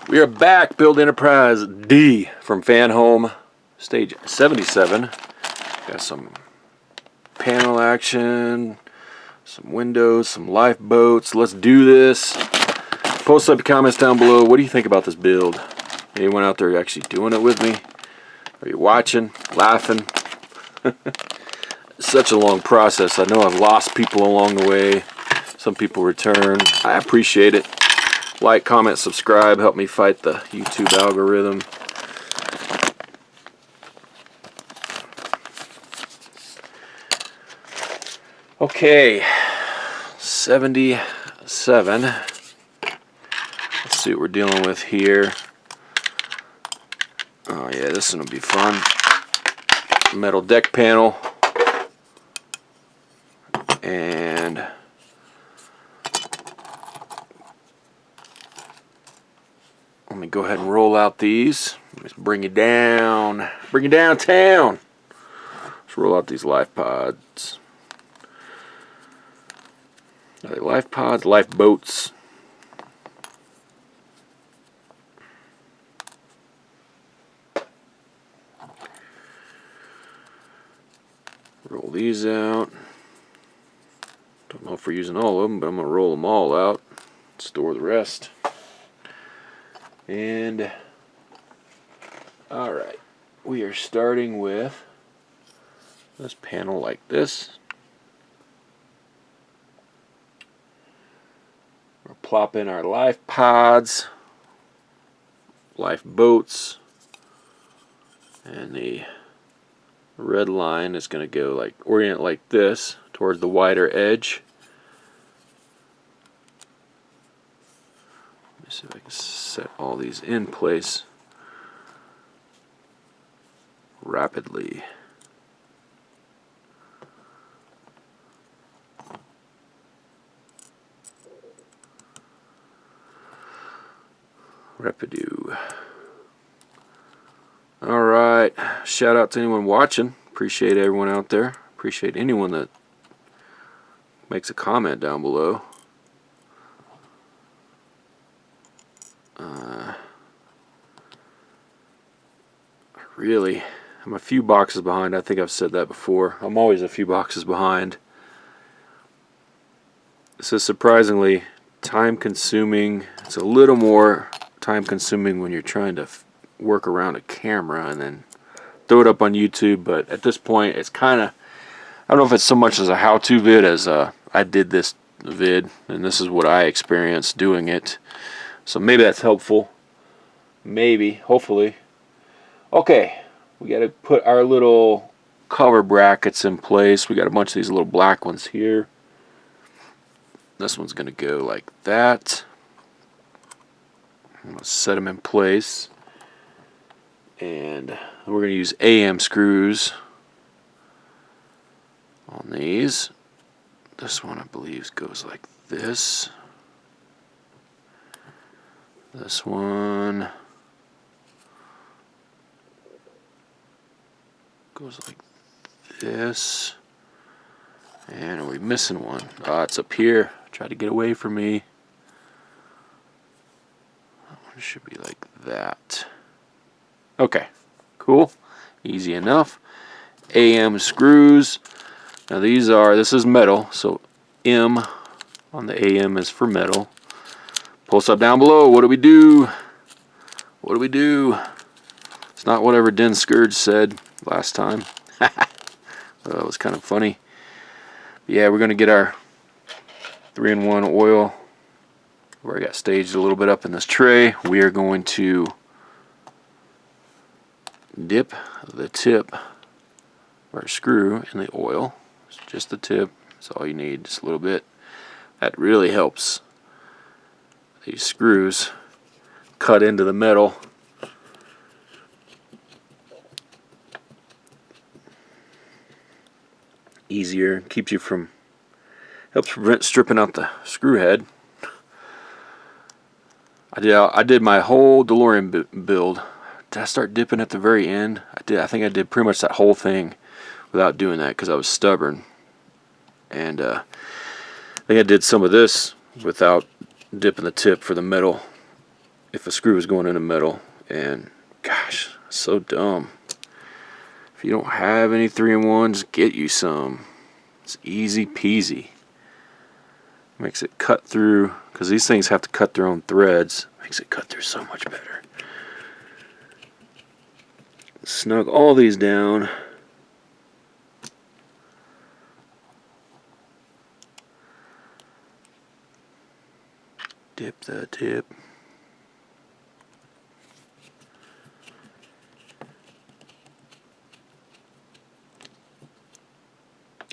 We are back, Build Enterprise-D from Fanhome, stage 77. Got some panel action, some windows, some lifeboats. Let's do this. Post up your comments down below. What do you think about this build? Anyone out there actually doing it with me? Are you watching, laughing? Such a long process. I know I've lost people along the way. Some people return. I appreciate it. Like, comment, subscribe. Help me fight the YouTube algorithm. Okay, 77. Let's see what we're dealing with here. Oh yeah, this one will be fun. Metal deck panel. And let me go ahead and roll out these. Let's bring you down. Bring you downtown. Let's roll out these life pods. Are they life pods? Lifeboats. Roll these out. Don't know if we're using all of them, but I'm going to roll them all out. Store the rest. And alright, we are starting with this panel like this. We'll plop in our life pods, lifeboats, and the red line is going to go like orient like this towards the wider edge. Let me see if I can set all these in place rapidly. Rapido. Alright, shout out to anyone watching. Appreciate everyone out there. Appreciate anyone that makes a comment down below. Really, I'm a few boxes behind. I think I've said that before. I'm always a few boxes behind. This is surprisingly time consuming. It's a little more time consuming when you're trying to work around a camera and then throw it up on YouTube, but at this point it's kind of, I don't know if it's so much as a how-to vid as I did this vid and this is what I experienced doing it, so maybe that's helpful, maybe, hopefully. Okay, we got to put our little cover brackets in place. We got a bunch of these little black ones here. This one's gonna go like that. I'm gonna set them in place. And we're going to use AM screws on these. This one I believe goes like this. This one goes like this. And are we missing one? Ah, it's up here. Try to get away from me. That one should be like that. Okay, cool, easy enough. AM screws. Now this is metal, so M on the AM is for metal. Post up down below. What do we do? What do we do? It's not whatever Den Scourge said last time. That was kind of funny. Yeah, we're gonna get our 3-in-1 oil. Where I got staged a little bit up in this tray. We are going to dip the tip of our screw in the oil. It's just the tip. That's all you need, just a little bit. That really helps these screws cut into the metal. Easier, keeps you from, helps prevent stripping out the screw head. I did my whole DeLorean build. Did I start dipping at the very end? I did. I think I did pretty much that whole thing without doing that because I was stubborn. And I think I did some of this without dipping the tip for the metal if a screw is going into metal. And gosh, so dumb. If you don't have any 3-in-1s, get you some. It's easy peasy. Makes it cut through, because these things have to cut their own threads. Makes it cut through so much better. Snug all these down. Dip the tip.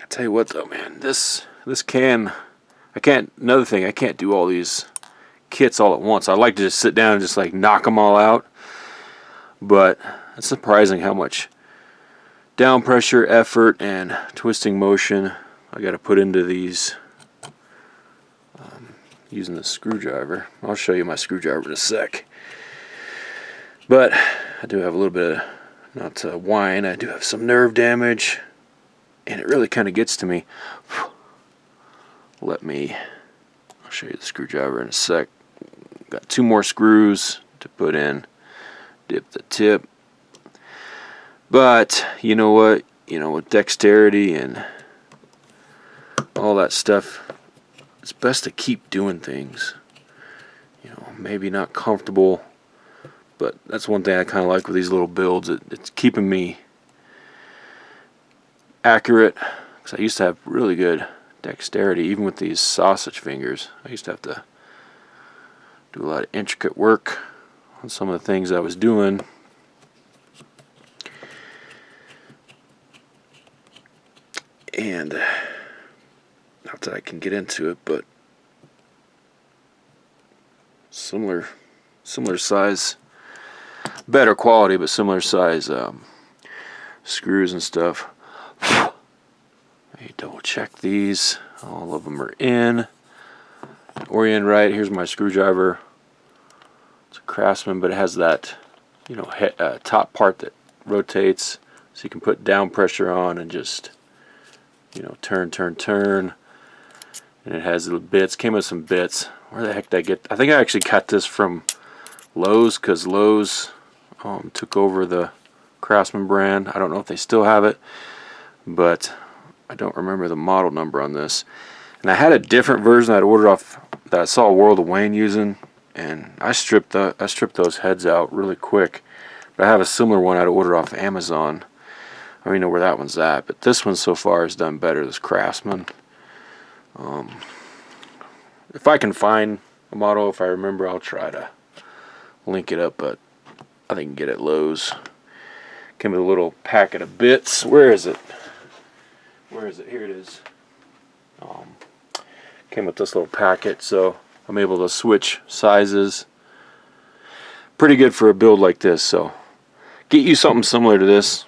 I tell you what though, man, this can, another thing, I can't do all these kits all at once. I like to just sit down and just like knock them all out. But it's surprising how much down pressure, effort, and twisting motion I got to put into these using the screwdriver. I'll show you my screwdriver in a sec. But I do have a little bit of, not to whine, I do have some nerve damage, and it really kind of gets to me. I'll show you the screwdriver in a sec. Got 2 more screws to put in. Dip the tip. But you know what? You know, with dexterity and all that stuff, it's best to keep doing things. You know, maybe not comfortable, but that's one thing I kind of like with these little builds. It's keeping me accurate, because I used to have really good dexterity, even with these sausage fingers. I used to have to do a lot of intricate work on some of the things I was doing. And not that I can get into it, but similar size, better quality, but similar size screws and stuff. Let me double check these. All of them are in. Orient right. Here's my screwdriver. It's a Craftsman, but it has that, you know, top part that rotates, so you can put down pressure on and just, you know, turn. And it has little bits. Came with some bits. Where the heck did I get? I think I actually got this from Lowe's, because Lowe's took over the Craftsman brand. I don't know if they still have it, but I don't remember the model number on this. And I had a different version I'd ordered off that I saw World of Wayne using, and I stripped those heads out really quick. But I have a similar one I'd ordered off Amazon. I don't even know where that one's at, but this one so far has done better, this Craftsman. If I can find a model, if I remember, I'll try to link it up, but I think you can get it at Lowe's. Came with a little packet of bits. Where is it? Here it is. Came with this little packet, so I'm able to switch sizes. Pretty good for a build like this, so get you something similar to this.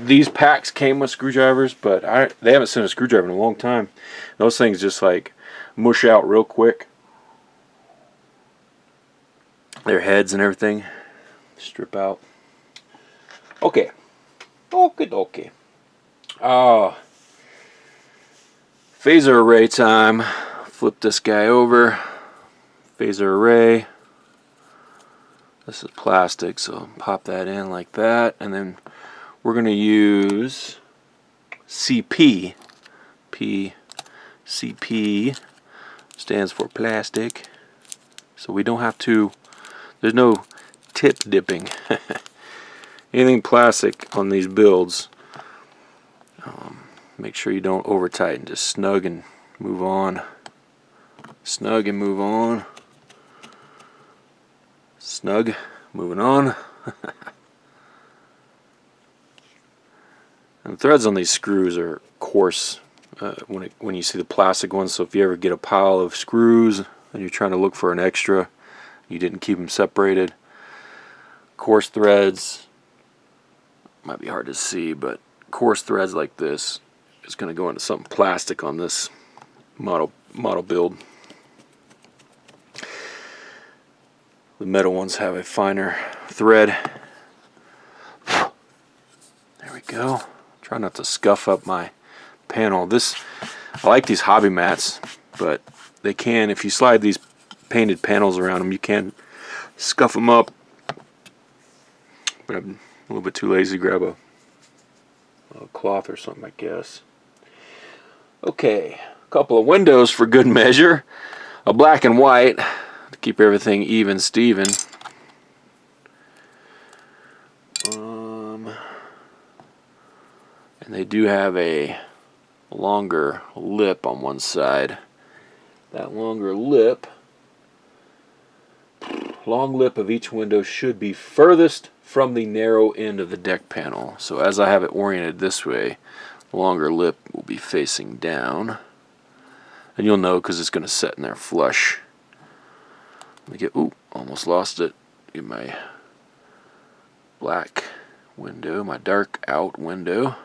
These packs came with screwdrivers, but they haven't sent a screwdriver in a long time. Those things just like mush out real quick. Their heads and everything strip out. Okay. Phaser array time. Flip this guy over. Phaser array. This is plastic, so pop that in like that, and then we're going to use CP. CP stands for plastic. So we don't have to, there's no tip dipping. Anything plastic on these builds, make sure you don't over tighten. Just snug and move on. Snug and move on. Snug, moving on. And the threads on these screws are coarse when you see the plastic ones, so if you ever get a pile of screws and you're trying to look for an extra, you didn't keep them separated. Coarse threads, might be hard to see, but coarse threads like this is going to go into something plastic on this model build. The metal ones have a finer thread. There we go. Try not to scuff up my panel. I like these hobby mats, but they can, if you slide these painted panels around them, you can scuff them up. But I'm a little bit too lazy to grab a cloth or something, I guess. Okay, a couple of windows for good measure. A black and white to keep everything even Steven. And they do have a longer lip on one side. That longer lip, long lip of each window should be furthest from the narrow end of the deck panel. So as I have it oriented this way, the longer lip will be facing down. And you'll know because it's going to set in there flush. Let me get, ooh, almost lost it. Get my black window, my dark out window.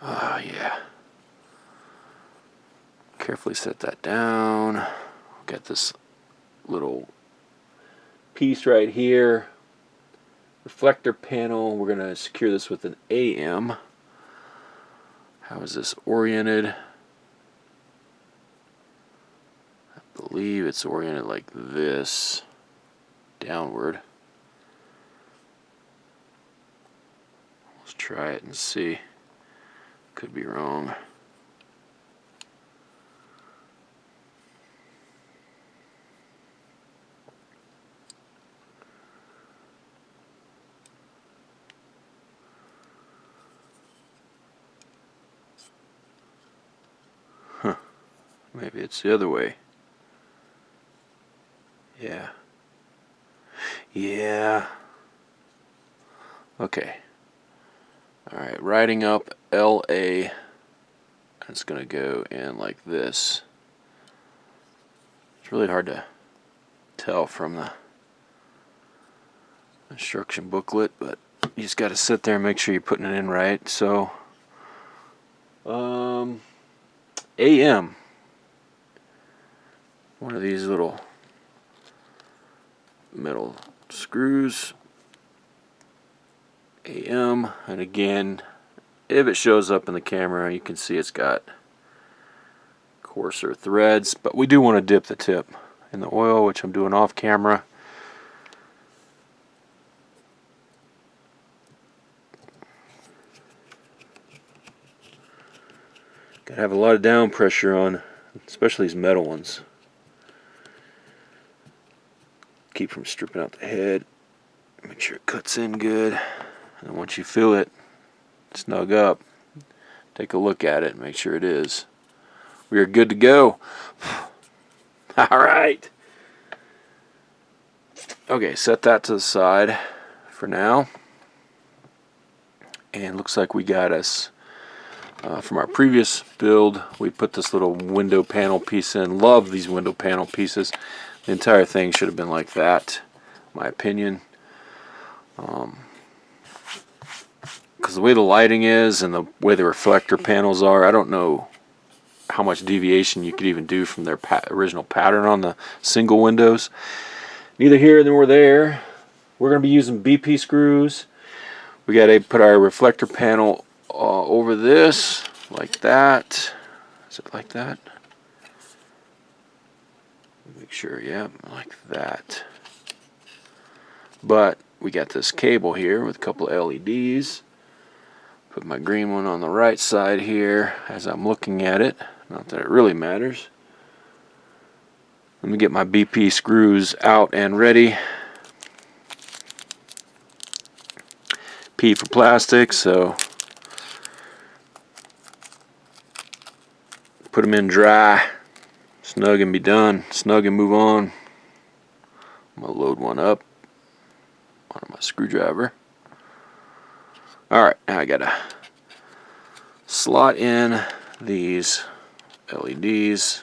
Ah, yeah. Carefully set that down. Got this little piece right here. Reflector panel. We're going to secure this with an AM. How is this oriented? I believe it's oriented like this, downward. Let's try it and see. Could be wrong. Huh. Maybe it's the other way. Yeah. Yeah. Okay. Alright, riding up LA. It's going to go in like this. It's really hard to tell from the instruction booklet, but you just got to sit there and make sure you're putting it in right. So, AM. One of these little metal screws. AM, and again, if it shows up in the camera, you can see it's got coarser threads, but we do want to dip the tip in the oil, which I'm doing off camera. Gotta have a lot of down pressure on, especially these metal ones. Keep from stripping out the head. Make sure it cuts in good. And once you feel it snug up, take a look at it and make sure it is. We are good to go. Alright. Okay, set that to the side for now. And looks like we got us, from our previous build, we put this little window panel piece in. Love these window panel pieces. The entire thing should have been like that, in my opinion. Because the way the lighting is and the way the reflector panels are, I don't know how much deviation you could even do from their original pattern on the single windows. Neither here nor there. We're going to be using BP screws. We got to put our reflector panel over this, like that. Is it like that? Make sure, yeah, like that. But we got this cable here with a couple of LEDs. Put my green one on the right side here as I'm looking at it. Not that it really matters. Let me get my BP screws out and ready. P for plastic, so put them in dry, snug and be done, snug and move on. I'm going to load one up on my screwdriver. Alright, now I got to slot in these LEDs.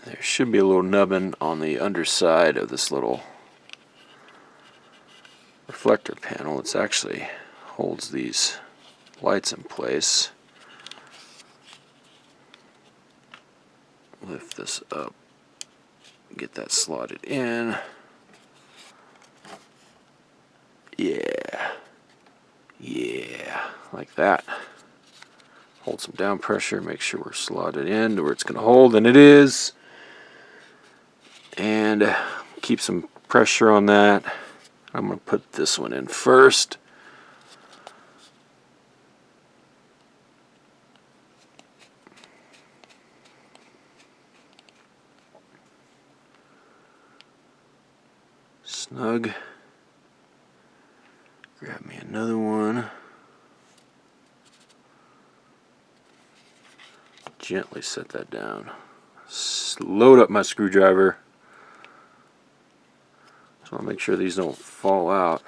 There should be a little nubbin on the underside of this little reflector panel. It actually holds these lights in place. Lift this up, get that slotted in. Yeah, like that. Hold some down pressure, make sure we're slotted in to where it's going to hold, and it is. And keep some pressure on that. I'm going to put this one in first. Snug. Grab me another one. Gently set that down. Load up my screwdriver. Just want to make sure these don't fall out.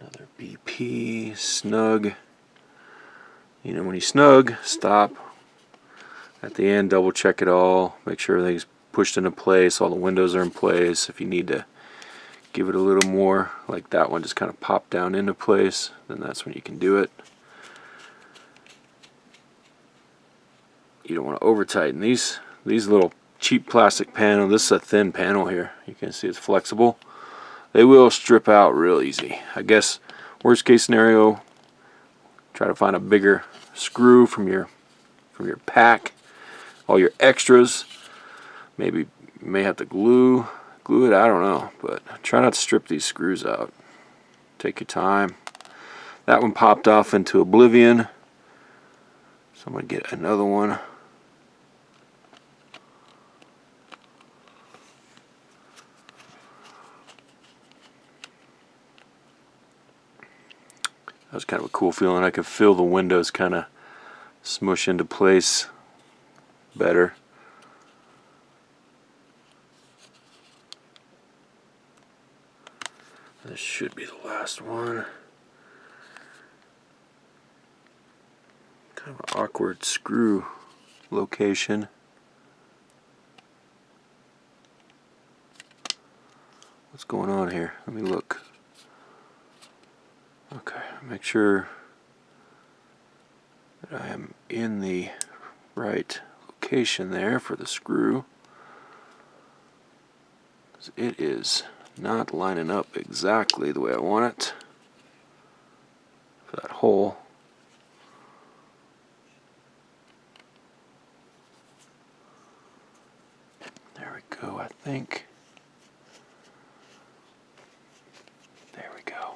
Another BP. Snug. You know, when you snug, stop. At the end, double check it all. Make sure everything's pushed into place. All the windows are in place. If you need to give it a little more, like that one just kind of popped down into place, then that's when you can do it. You don't want to over tighten these little cheap plastic panel. This is a thin panel here. You can see it's flexible. They will strip out real easy. I guess worst case scenario, try to find a bigger screw from your pack. All your extras, maybe you may have to glue it, I don't know, but try not to strip these screws out. Take your time. That one popped off into oblivion, so I'm going to get another one. That was kind of a cool feeling. I could feel the windows kind of smush into place better. This should be the last one. Kind of an awkward screw location. What's going on here? Let me look. Okay, make sure that I am in the right location there for the screw. It is not lining up exactly the way I want it for that hole. There we go, I think. There we go.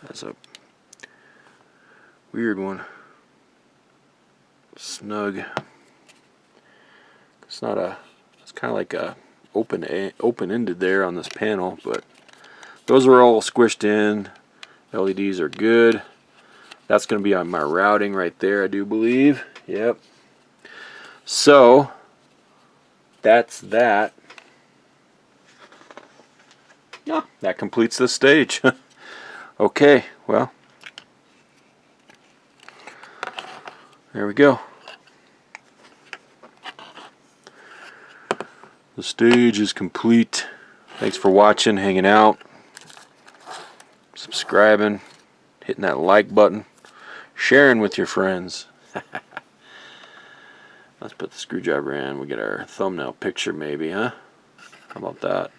That's a weird one. Snug. It's not a. It's kind of like a open-ended there on this panel, but those are all squished in. LEDs are good. That's going to be on my routing right there, I do believe. Yep. So that's that. Yeah, that completes this stage. Okay, well, there we go. The stage is complete. Thanks for watching, hanging out, subscribing, hitting that like button, sharing with your friends. Let's put the screwdriver in. We get our thumbnail picture maybe, huh? How about that?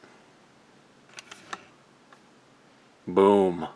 Boom.